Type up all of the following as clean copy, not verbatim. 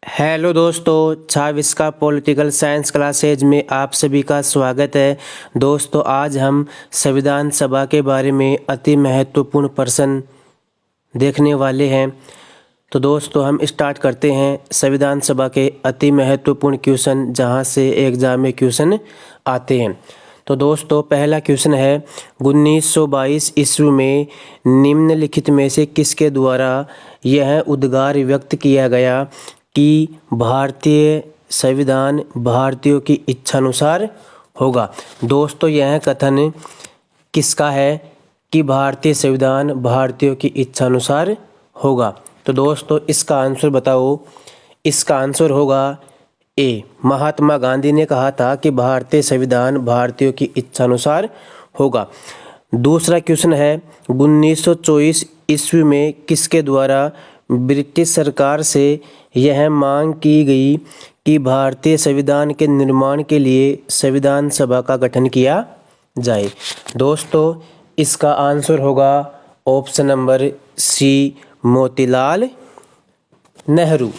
Hello दोस्तों, छाविस का political science classes में आप सभी का स्वागत है। दोस्तों, आज हम संविधान सभा के बारे में अति महत्वपूर्ण प्रश्न देखने वाले हैं। तो दोस्तों, हम स्टार्ट करते हैं संविधान सभा के अति महत्वपूर्ण क्वेश्चन, जहां से एग्जाम में क्वेश्चन आते हैं। तो दोस्तों, पहला क्वेश्चन है 1922 ईस्वी में निम्नलिखित में से किसके द्वारा यह उद्गार व्यक्त किया गया कि भारतीय संविधान भारतीयों की इच्छानुसार होगा। दोस्तों, यह कथन किसका है कि भारतीय संविधान भारतीयों की इच्छानुसार होगा? तो दोस्तों, इसका आंसर बताओ। इसका आंसर होगा ए। महात्मा गांधी ने कहा था कि भारतीय संविधान भारतीयों की इच्छानुसार होगा। दूसरा क्वेश्चन है 1924 ईस्वी में किसके द्वारा ब्रिटिश सरकार से यह मांग की गई कि भारतीय संविधान के निर्माण के लिए संविधान सभा का गठन किया जाए? दोस्तों, इसका आंसर होगा option number C, Motilal Nehru.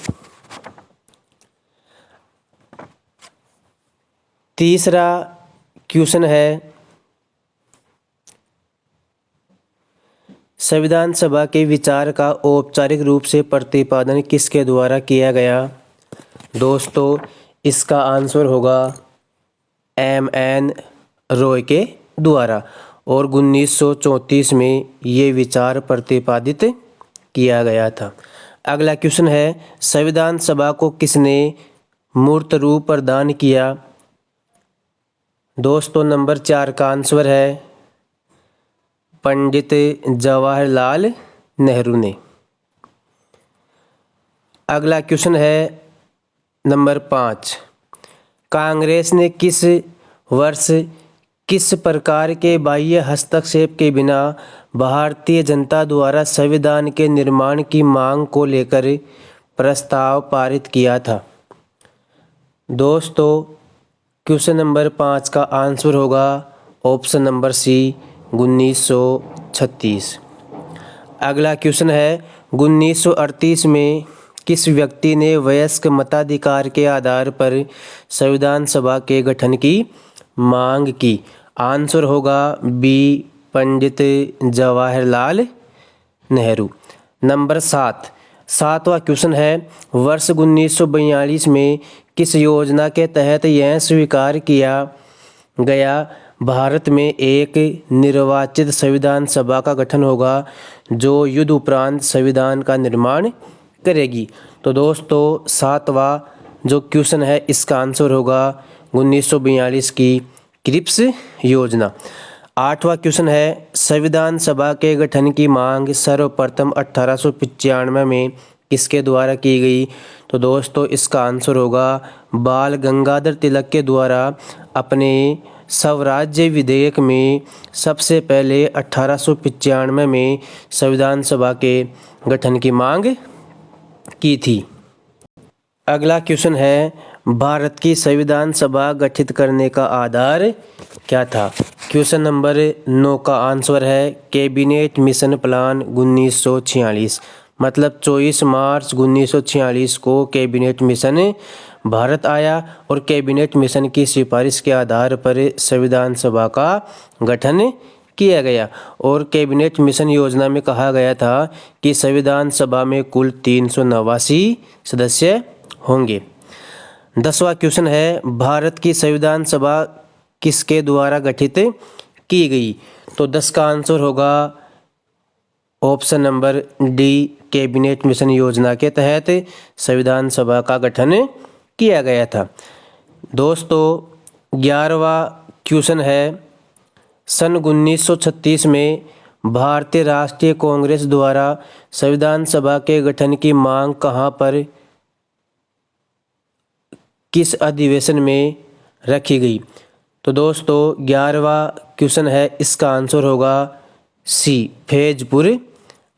तीसरा क्वेश्चन है संविधान सभा के विचार का औपचारिक रूप से प्रतिपादन किसके द्वारा किया गया? दोस्तों, इसका आंसर होगा M.N. रॉय के द्वारा, और 1934 में ये विचार प्रतिपादित किया गया था। अगला क्वेश्चन है संविधान सभा को किसने मूर्त रूप प्रदान किया? दोस्तों, नंबर 4 का आंसर है पंडित जवाहरलाल नेहरू ने। अगला क्वेश्चन है नंबर 5, कांग्रेस ने किस वर्ष किस प्रकार के बाह्य हस्तक्षेप के बिना भारतीय जनता द्वारा संविधान के निर्माण की मांग को लेकर प्रस्ताव पारित किया था? दोस्तों, क्वेश्चन नंबर 5 का आंसर होगा ऑप्शन नंबर सी, 1936। अगला क्वेश्चन है 1938 में किस व्यक्ति ने वयस्क मताधिकार के आधार पर संविधान सभा के गठन की मांग की? आंसर होगा बी, पंडित जवाहरलाल नेहरू। नंबर 7, सातवां क्वेश्चन है वर्ष 1942 में किस योजना के तहत यह स्वीकार किया गया भारत में एक निर्वाचित संविधान सभा का गठन होगा जो युद्ध उपरांत संविधान का निर्माण करेगी? तो दोस्तों, सातवां जो क्वेश्चन है इसका आंसर होगा 1942 की क्रिप्स योजना। आठवां क्वेश्चन है संविधान सभा के गठन की मांग सर्वप्रथम 1895 में किसके द्वारा की गई? तो दोस्तों, इसका आंसर होगा बाल गंगाधर तिलक के द्वारा अपने स्वराज्य विधेयक में सबसे पहले 1895 में संविधान सभा के गठन की मांग की थी। अगला क्वेश्चन है भारत की संविधान सभा गठित करने का आधार क्या था? क्वेश्चन नंबर 9 का आंसर है कैबिनेट मिशन प्लान 1946। मतलब 24 मार्च 1946 को कैबिनेट मिशन भारत आया और कैबिनेट मिशन की सिफारिश के आधार पर संविधान सभा का गठन किया गया। और कैबिनेट मिशन योजना में कहा गया था कि संविधान सभा में कुल 389 सदस्य होंगे। 10वां क्वेश्चन है भारत की संविधान सभा किसके द्वारा गठित की गई? तो 10 का आंसर होगा option number D, cabinet mission योजना के तहत संविधान सभा का गठन किया गया था। दोस्तों, 11वां क्वेश्चन है सन 1936 में भारतीय राष्ट्रीय कांग्रेस द्वारा संविधान सभा के गठन की मांग कहां पर किस अधिवेशन में रखी गई? तो दोस्तों, 11वां क्वेश्चन है इसका आंसर होगा सी, फैजपुर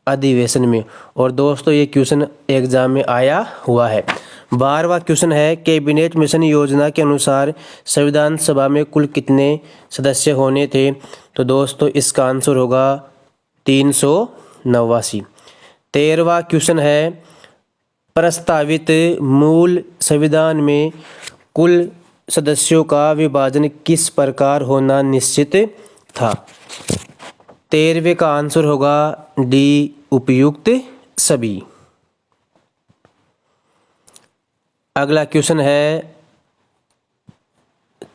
अधिवेशन में। और दोस्तों, ये क्वेश्चन एग्जाम में आया हुआ है। 12वां क्वेश्चन है कैबिनेट मिशन योजना के अनुसार संविधान सभा में कुल कितने सदस्य होने थे? तो दोस्तों, इसका आंसर होगा 389। 13वां क्वेश्चन है प्रस्तावित मूल संविधान में कुल सदस्यों का विभाजन किस प्रकार होना निश्चित था? 13वें का आंसर होगा डी, उपयुक्त सभी। अगला क्वेश्चन है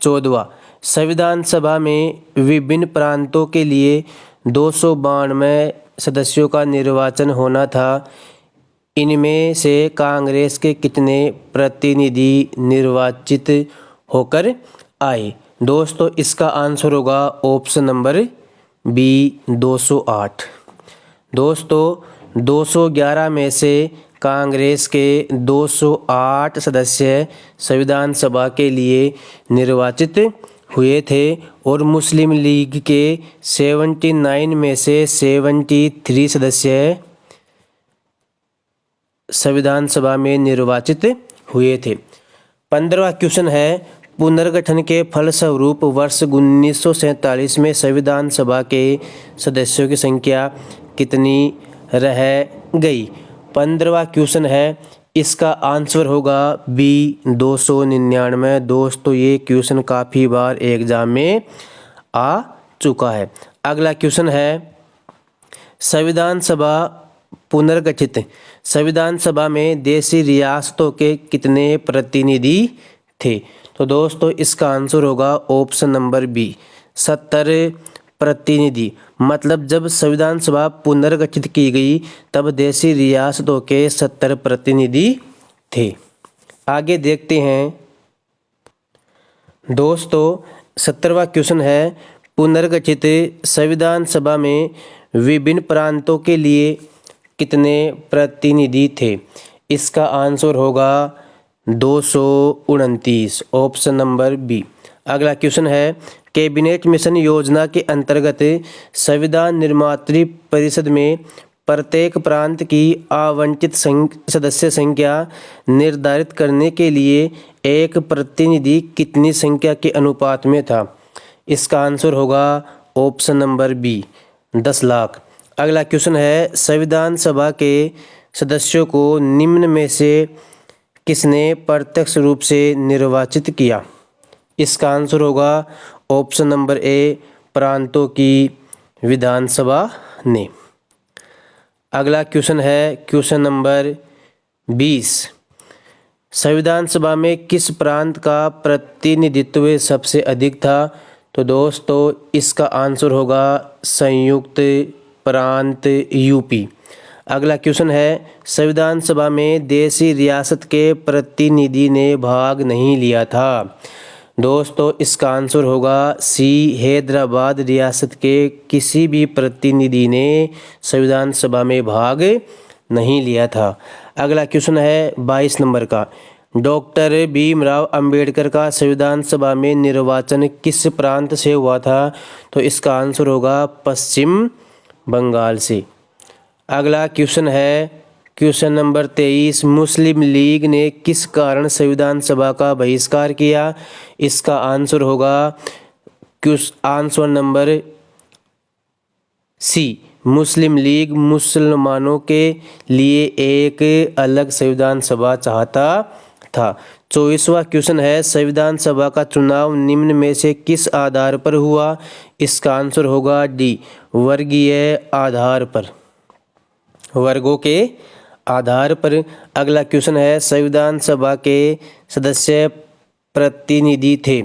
14वां। संविधान सभा में विभिन्न प्रांतों के लिए 292 सदस्यों का निर्वाचन होना था। इनमें से कांग्रेस के कितने प्रतिनिधि निर्वाचित होकर आए? दोस्तों इसका आंसर होगा ऑप्शन नंबर बी, 208। दोस्तों 211 में से कांग्रेस के 208 सदस्य संविधान सभा के लिए निर्वाचित हुए थे और मुस्लिम लीग के 79 में से 73 सदस्य संविधान सभा में निर्वाचित हुए थे। 15वां क्वेश्चन है पुनर्गठन के फलस्वरूप वर्ष 1947 में संविधान सभा के सदस्यों की संख्या कितनी रह गई? 15वां क्वेश्चन है, इसका आंसर होगा बी, 299। दोस्तों ये क्वेश्चन काफ़ी बार एग्जाम में आ चुका है। अगला क्वेश्चन है संविधान सभा पुनर्गठित संविधान सभा में देशी रियासतों के कितने प्रतिनिधि थे? तो दोस्तों इसका आंसर होगा ऑप्शन नंबर बी, 70 प्रतिनिधि। मतलब जब संविधान सभा पुनर्गठित की गई तब देशी रियासतों के 70 प्रतिनिधि थे। आगे देखते हैं दोस्तों 17वां क्वेश्चन है पुनर्गठित संविधान सभा में विभिन्न प्रांतों के लिए कितने प्रतिनिधि थे? इसका आंसर होगा 229, ऑप्शन नंबर बी। अगला क्वेश्चन है कैबिनेट मिशन योजना के अंतर्गत संविधान निर्मात्री परिषद में प्रत्येक प्रांत की आवंटित सदस्य संख्या निर्धारित करने के लिए एक प्रतिनिधि कितनी संख्या के अनुपात में था? इसका आंसर होगा ऑप्शन नंबर बी, 10 लाख। अगला क्वेश्चन है संविधान सभा के सदस्यों को निम्न में से किसने प्रत्यक्ष रूप से निर्वाचित किया? इसका आंसर होगा ऑप्शन नंबर ए, प्रांतों की विधानसभा ने। अगला क्वेश्चन है क्वेश्चन नंबर 20। संविधान सभा में किस प्रांत का प्रतिनिधित्व सबसे अधिक था? तो दोस्तों इसका आंसर होगा संयुक्त प्रांत यूपी। अगला क्वेश्चन है संविधान सभा में देशी रियासत के प्रतिनिधि ने भाग नहीं लिया था। दोस्तों इसका आंसर होगा सी, हैदराबाद रियासत के किसी भी प्रतिनिधि ने संविधान सभा में भाग नहीं लिया था। अगला क्वेश्चन है 22 नंबर का, डॉक्टर भीमराव अंबेडकर का संविधान सभा में निर्वाचन किस प्रांत से हुआ था? तो इसका आंसर होगा पश्चिम बंगाल से। अगला क्वेश्चन है क्वेश्चन नंबर 23, मुस्लिम लीग ने किस कारण संविधान सभा का बहिष्कार किया? इसका आंसर होगा आंसर नंबर सी, मुस्लिम लीग मुसलमानों के लिए एक अलग संविधान सभा चाहता था। 24वां क्वेश्चन है संविधान सभा का चुनाव निम्न में से किस आधार पर हुआ? इसका आंसर होगा डी, वर्गीय आधार पर, वर्गों के आधार पर। अगला क्वेश्चन है संविधान सभा के सदस्य प्रतिनिधि थे।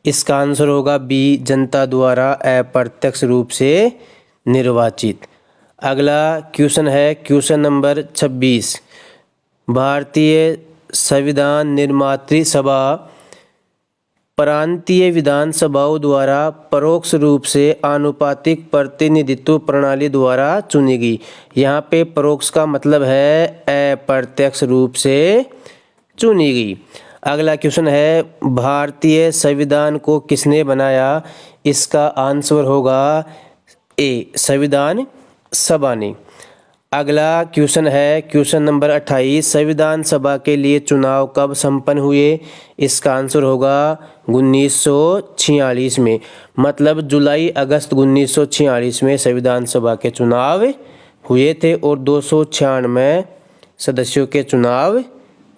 इसका आंसर होगा बी, जनता द्वारा अप्रत्यक्ष रूप से निर्वाचित। अगला क्वेश्चन है क्वेश्चन नंबर 26, भारतीय संविधान निर्मात्री सभा प्रांतीय विधानसभाओं द्वारा परोक्ष रूप से आनुपातिक प्रतिनिधित्व प्रणाली द्वारा चुनी गई। यहाँ पे परोक्ष का मतलब है अप्रत्यक्ष रूप से चुनी गई। अगला क्वेश्चन है भारतीय संविधान को किसने बनाया? इसका आंसर होगा ए, संविधान सभा ने। अगला क्वेश्चन है क्वेश्चन नंबर 28, संविधान सभा के लिए चुनाव कब संपन्न हुए? इसका आंसर होगा 1946 में। मतलब जुलाई अगस्त 1946 में संविधान सभा के चुनाव हुए थे और 296 सदस्यों के चुनाव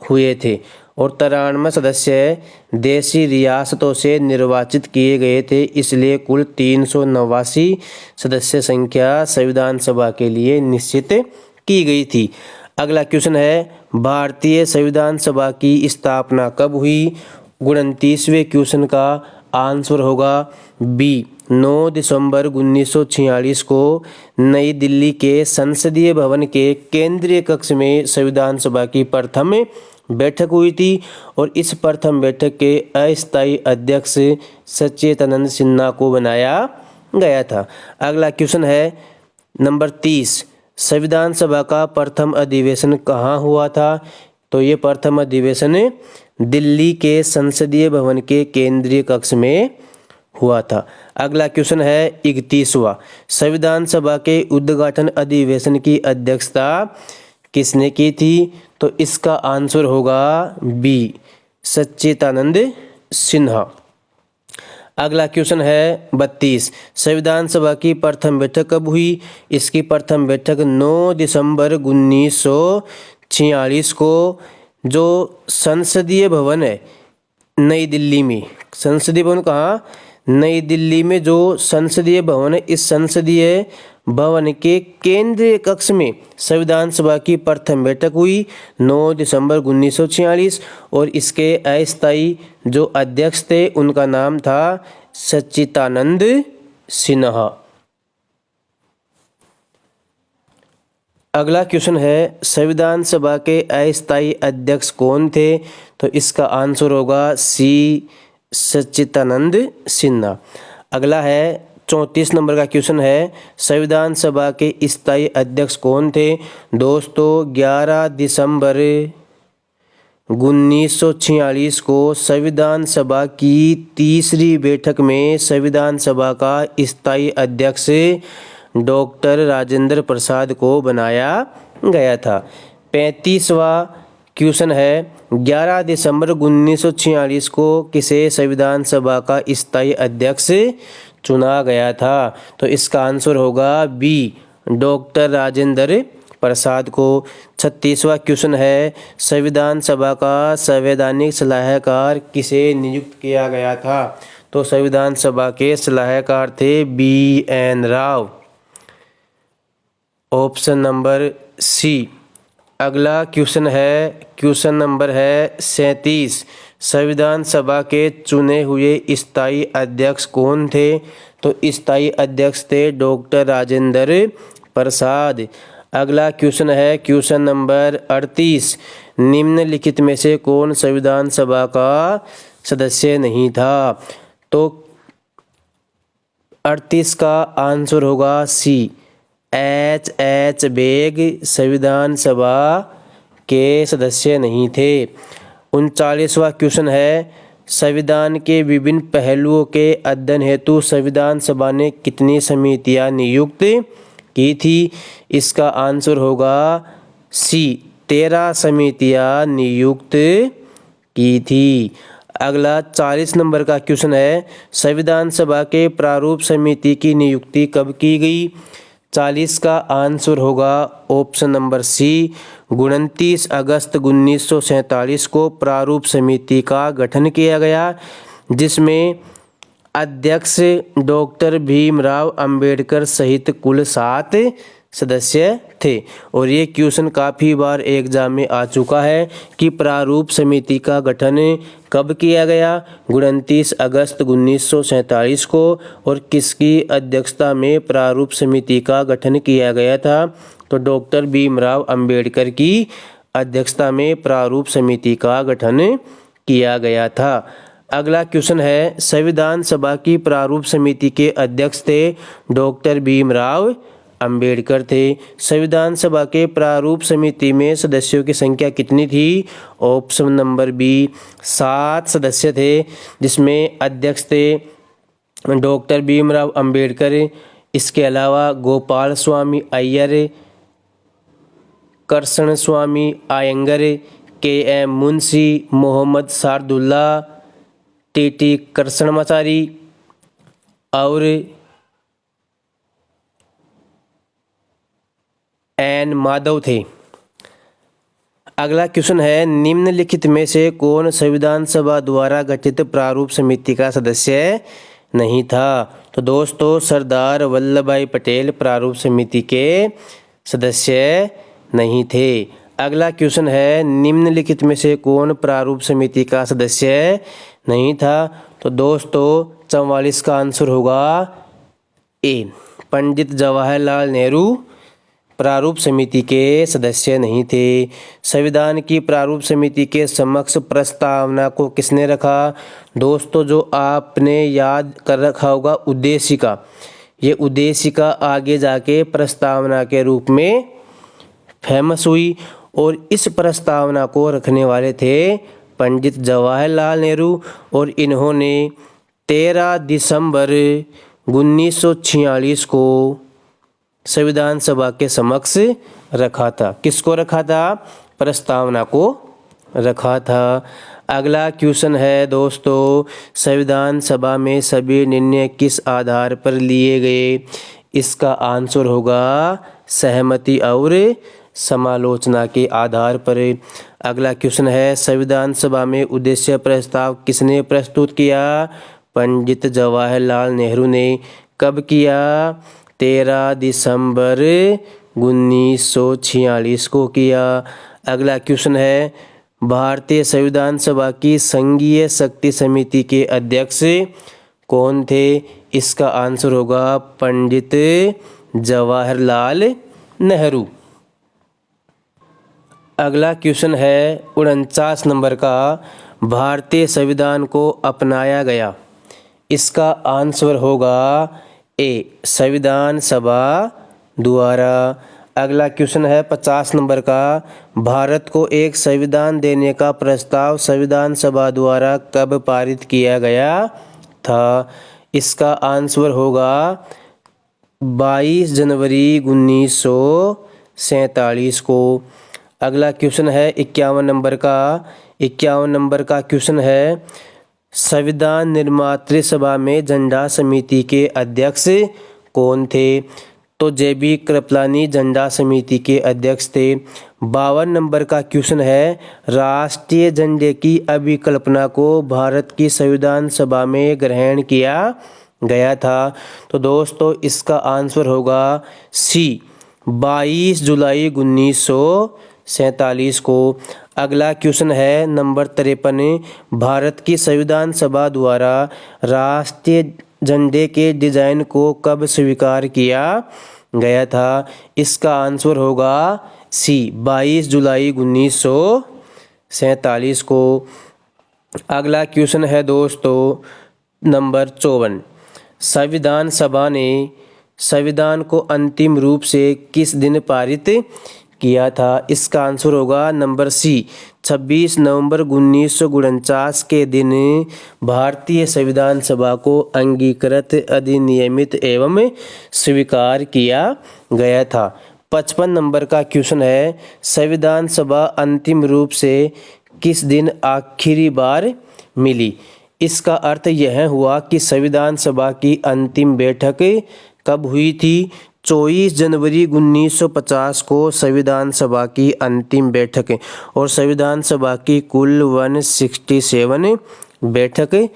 हुए थे और 93 सदस्य देशी रियासतों से निर्वाचित किए गए थे। इसलिए कुल 389 सदस्य संख्या संविधान सभा के लिए निश्चित की गई थी। अगला क्वेश्चन है, भारतीय संविधान सभा की स्थापना कब हुई? 29वें क्वेश्चन का आंसर होगा बी, 9 दिसंबर 1946 को नई दिल्ली के संसदीय भवन के केंद्रीय कक्ष में संविधान सभा की प्रथम बैठक हुई थी और इस प्रथम बैठक के अस्थायी अध्यक्ष सच्चिदानंद सिन्हा को बनाया गया था। अगला क्वेश्चन है नंबर 30, संविधान सभा का प्रथम अधिवेशन कहाँ हुआ था? तो ये प्रथम अधिवेशन दिल्ली के संसदीय भवन के केंद्रीय कक्ष में हुआ था। अगला क्वेश्चन है 31वां, संविधान सभा के उद्घाटन अधिवेशन की अध्यक्षता किसने की थी? तो इसका आंसर होगा बी, सच्चिदानंद सिन्हा। अगला क्वेश्चन है 32, संविधान सभा की प्रथम बैठक कब हुई? इसकी प्रथम बैठक 9 दिसंबर 1946 को जो संसदीय भवन है नई दिल्ली में, संसदीय भवन कहाँ? नई दिल्ली में जो संसदीय भवन है, इस संसदीय भवन के केंद्रीय कक्ष में संविधान सभा की प्रथम बैठक हुई 9 दिसंबर 1946 और इसके अस्थायी जो अध्यक्ष थे उनका नाम था सच्चिदानंद सिन्हा। अगला क्वेश्चन है, संविधान सभा के अस्थायी अध्यक्ष कौन थे? तो इसका आंसर होगा सी, सच्चिदानंद सिन्हा। अगला है 34 नंबर का क्वेश्चन है, संविधान सभा के स्थायी अध्यक्ष कौन थे? दोस्तों 11 दिसंबर 1946 को संविधान सभा की तीसरी बैठक में संविधान सभा का स्थायी अध्यक्ष डॉक्टर राजेंद्र प्रसाद को बनाया गया था। 35वां क्वेश्चन है, 11 दिसंबर 1946 को किसे संविधान सभा का स्थायी अध्यक्ष चुना गया था? तो इसका आंसर होगा बी, डॉक्टर राजेंद्र प्रसाद को। 36वां क्वेश्चन है, संविधान सभा का संवैधानिक सलाहकार किसे नियुक्त किया गया था? तो संविधान सभा के सलाहकार थे B.N. Rao, option number C. अगला क्वेश्चन है, क्वेश्चन नंबर है 37, संविधान सभा के चुने हुए स्थायी अध्यक्ष कौन थे? तो स्थायी अध्यक्ष थे डॉक्टर राजेंद्र प्रसाद। अगला क्वेश्चन है क्वेश्चन नंबर 38, निम्नलिखित में से कौन संविधान सभा का सदस्य नहीं था? तो 38 का आंसर होगा सी, H. बेग संविधान सभा के सदस्य नहीं थे। 39वां क्वेश्चन है, संविधान के विभिन्न पहलुओं के अध्ययन हेतु संविधान सभा ने कितनी समितियां नियुक्त की थी? इसका आंसर होगा सी, 13 समितियां नियुक्त की थी। अगला 40 नंबर का क्वेश्चन है, संविधान सभा के प्रारूप समिति की नियुक्ति कब की गई? 40 का आंसर होगा ऑप्शन नंबर सी, 29 अगस्त 1947 को प्रारूप समिति का गठन किया गया, जिसमें अध्यक्ष डॉक्टर भीमराव अंबेडकर सहित कुल 7 सदस्य थे। और ये क्वेश्चन काफ़ी बार एग्जाम में आ चुका है कि प्रारूप समिति का गठन कब किया गया? 29 अगस्त 1947 को। और किसकी अध्यक्षता में प्रारूप समिति का गठन किया गया था? तो डॉक्टर भीमराव अंबेडकर की अध्यक्षता में प्रारूप समिति का गठन किया गया था। अगला क्वेश्चन है, संविधान सभा की प्रारूप समिति के अध्यक्ष थे डॉक्टर भीमराव अंबेडकर थे। संविधान सभा के प्रारूप समिति में सदस्यों की संख्या कितनी थी? ऑप्शन नंबर बी, 7 सदस्य थे, जिसमें अध्यक्ष थे डॉक्टर भीमराव अंबेडकर। इसके अलावा गोपाल स्वामी अय्यर, कृष्ण स्वामी अयंगर, के.एम. मुंशी, मोहम्मद शार्दुल्ला, टी.टी. कृष्णमाचारी और एन. माधव थे। अगला क्वेश्चन है, निम्नलिखित में से कौन संविधान सभा द्वारा गठित प्रारूप समिति का सदस्य नहीं था? तो दोस्तों सरदार वल्लभ भाई पटेल प्रारूप समिति के सदस्य नहीं थे। अगला क्वेश्चन है, निम्नलिखित में से कौन प्रारूप समिति का सदस्य नहीं था? तो दोस्तों 44 का आंसर होगा ए, पंडित जवाहरलाल नेहरू प्रारूप समिति के सदस्य नहीं थे। संविधान की प्रारूप समिति के समक्ष प्रस्तावना को किसने रखा? दोस्तों जो आपने याद कर रखा होगा उद्देशिका, ये उद्देशिका आगे जाके प्रस्तावना के रूप में फेमस हुई और इस प्रस्तावना को रखने वाले थे पंडित जवाहरलाल नेहरू और इन्होंने 13 दिसंबर 1946 को संविधान सभा के समक्ष रखा था। किसको रखा था? प्रस्तावना को रखा था। अगला क्वेश्चन है दोस्तों, संविधान सभा में सभी निर्णय किस आधार पर लिए गए? इसका आंसर होगा सहमति और समालोचना के आधार पर। अगला क्वेश्चन है, संविधान सभा में उद्देश्य प्रस्ताव किसने प्रस्तुत किया? पंडित जवाहरलाल नेहरू ने। कब किया? 13 दिसंबर 1946 को किया। अगला क्वेश्चन है, भारतीय संविधान सभा की संघीय शक्ति समिति के अध्यक्ष कौन थे? इसका आंसर होगा पंडित जवाहरलाल नेहरू। अगला क्वेश्चन है 49 नंबर का, भारतीय संविधान को अपनाया गया। इसका आंसर होगा ए, संविधान सभा द्वारा। अगला क्वेश्चन है 50 नंबर का, भारत को एक संविधान देने का प्रस्ताव संविधान सभा द्वारा कब पारित किया गया था? इसका आंसर होगा 22 जनवरी 1947 को। अगला क्वेश्चन है 51 नंबर का। 51 नंबर का क्वेश्चन है, संविधान निर्मात्री सभा में झंडा समिति के अध्यक्ष कौन थे? तो जेबी कृपलानी झंडा समिति के अध्यक्ष थे। 52 नंबर का क्वेश्चन है, राष्ट्रीय झंडे की अभिकल्पना को भारत की संविधान सभा में ग्रहण किया गया था। तो दोस्तों इसका आंसर होगा सी, 22 जुलाई 1947 को। अगला क्वेश्चन है नंबर 53, भारत की संविधान सभा द्वारा राष्ट्रीय झंडे के डिजाइन को कब स्वीकार किया गया था? इसका आंसर होगा सी, 22 जुलाई 1947 को। अगला क्वेश्चन है दोस्तों नंबर 54, संविधान सभा ने संविधान को अंतिम रूप से किस दिन पारित किया था? इसका आंसर होगा नंबर सी, 26 नवंबर 1949 के दिन भारतीय संविधान सभा को अंगीकृत, अधिनियमित एवं स्वीकार किया गया था। 55 नंबर का क्वेश्चन है, संविधान सभा अंतिम रूप से किस दिन आखिरी बार मिली? इसका अर्थ यह हुआ कि संविधान सभा की अंतिम बैठक कब हुई थी? 24 जनवरी 1950 को संविधान सभा की अंतिम बैठक और संविधान सभा की कुल 167 बैठक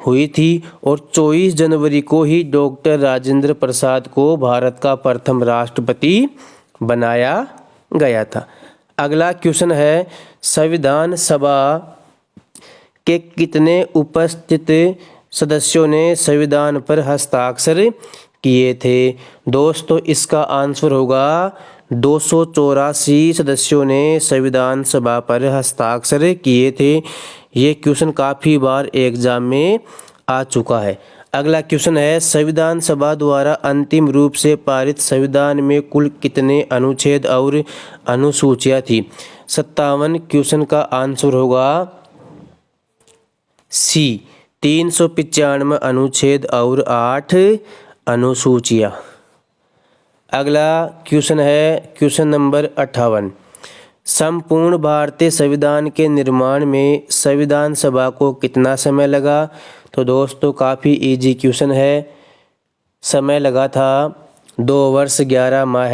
हुई थी और 24 जनवरी को ही डॉक्टर राजेंद्र प्रसाद को भारत का प्रथम राष्ट्रपति बनाया गया था। अगला क्वेश्चन है, संविधान सभा के कितने उपस्थित सदस्यों ने संविधान पर हस्ताक्षर किए थे? दोस्तों इसका आंसर होगा 284 सदस्यों ने संविधान सभा पर हस्ताक्षर किए थे। ये क्वेश्चन काफ़ी बार एग्जाम में आ चुका है। अगला क्वेश्चन है, संविधान सभा द्वारा अंतिम रूप से पारित संविधान में कुल कितने अनुच्छेद और अनुसूचियाँ थी? 57 क्वेश्चन का आंसर होगा सी, 395 अनुच्छेद और 8 अनुसूचियाँ। अगला क्वेश्चन है क्वेश्चन नंबर 58, संपूर्ण भारतीय संविधान के निर्माण में संविधान सभा को कितना समय लगा? तो दोस्तों काफ़ी इजी क्वेश्चन है। समय लगा था 2 वर्ष 11 माह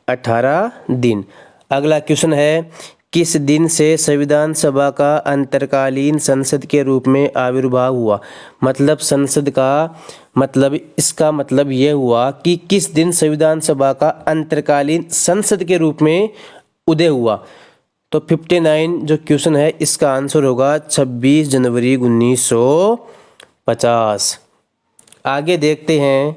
18 दिन। अगला क्वेश्चन है, किस दिन से संविधान सभा का अंतरकालीन संसद के रूप में आविर्भाव हुआ। मतलब संसद का मतलब इसका मतलब ये हुआ कि किस दिन संविधान सभा का अंतरकालीन संसद के रूप में उदय हुआ। तो 59 जो क्वेश्चन है इसका आंसर होगा 26 जनवरी 1950। आगे देखते हैं।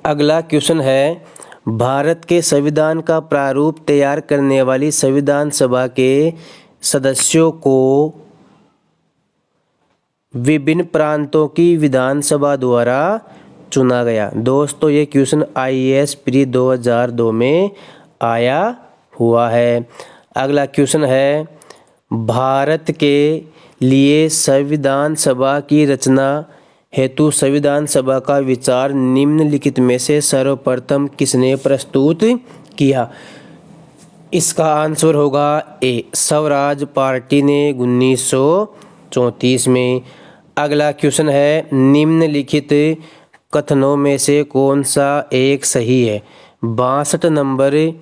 अगला क्वेश्चन है, भारत के संविधान का प्रारूप तैयार करने वाली संविधान सभा के सदस्यों को विभिन्न प्रांतों की विधानसभा द्वारा चुना गया। दोस्तों ये क्वेश्चन IAS प्री 2002 में आया हुआ है। अगला क्वेश्चन है, भारत के लिए संविधान सभा की रचना हेतु संविधान सभा का विचार निम्नलिखित में से सर्वप्रथम किसने प्रस्तुत किया। इसका आंसर होगा ए, स्वराज पार्टी ने 1934 में। अगला क्वेश्चन है, निम्नलिखित कथनों में से कौन सा एक सही है। 62 नंबर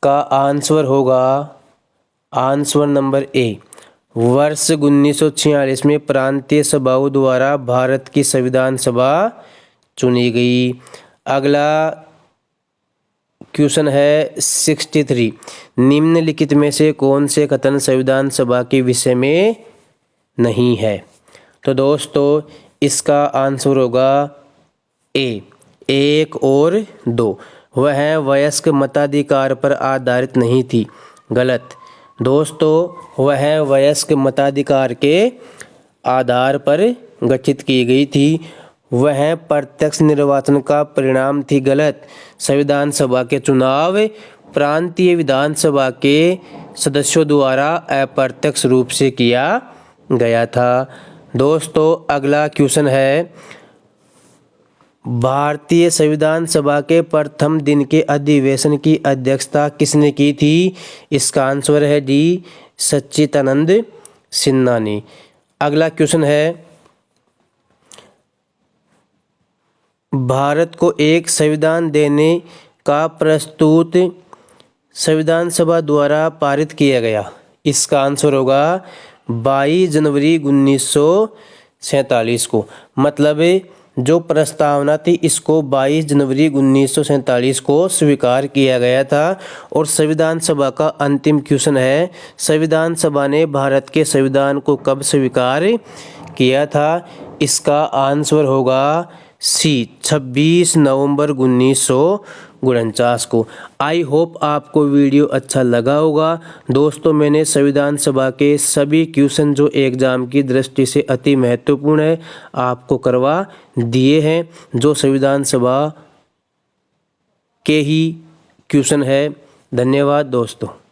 का आंसर होगा आंसर नंबर ए, वर्ष 1946 में प्रांतीय सभाओं द्वारा भारत की संविधान सभा चुनी गई। अगला क्वेश्चन है 63, निम्नलिखित में से कौन से कथन संविधान सभा के विषय में नहीं है। तो दोस्तों इसका आंसर होगा ए, 1 और 2। वह वयस्क मताधिकार पर आधारित नहीं थी। गलत। दोस्तों वह वयस्क मताधिकार के आधार पर गठित की गई थी। वह प्रत्यक्ष निर्वाचन का परिणाम थी। गलत। संविधान सभा के चुनाव प्रांतीय विधानसभा के सदस्यों द्वारा अप्रत्यक्ष रूप से किया गया था। दोस्तों अगला क्वेश्चन है, भारतीय संविधान सभा के प्रथम दिन के अधिवेशन की अध्यक्षता किसने की थी। इसका आंसर है डी, सच्चिदानंद सिन्हा ने। अगला क्वेश्चन है, भारत को एक संविधान देने का प्रस्तुत संविधान सभा द्वारा पारित किया गया। इसका आंसर होगा 22 जनवरी 1947 को। मतलब जो प्रस्तावना थी इसको 22 जनवरी 1947 को स्वीकार किया गया था। और संविधान सभा का अंतिम क्वेश्चन है, संविधान सभा ने भारत के संविधान को कब स्वीकार किया था। इसका आंसर होगा सी, 26 नवंबर 1949 को। आई होप आपको वीडियो अच्छा लगा होगा। दोस्तों मैंने संविधान सभा के सभी क्वेश्चन जो एग्जाम की दृष्टि से अति महत्वपूर्ण है आपको करवा दिए हैं, जो संविधान सभा के ही क्वेश्चन है। धन्यवाद दोस्तों।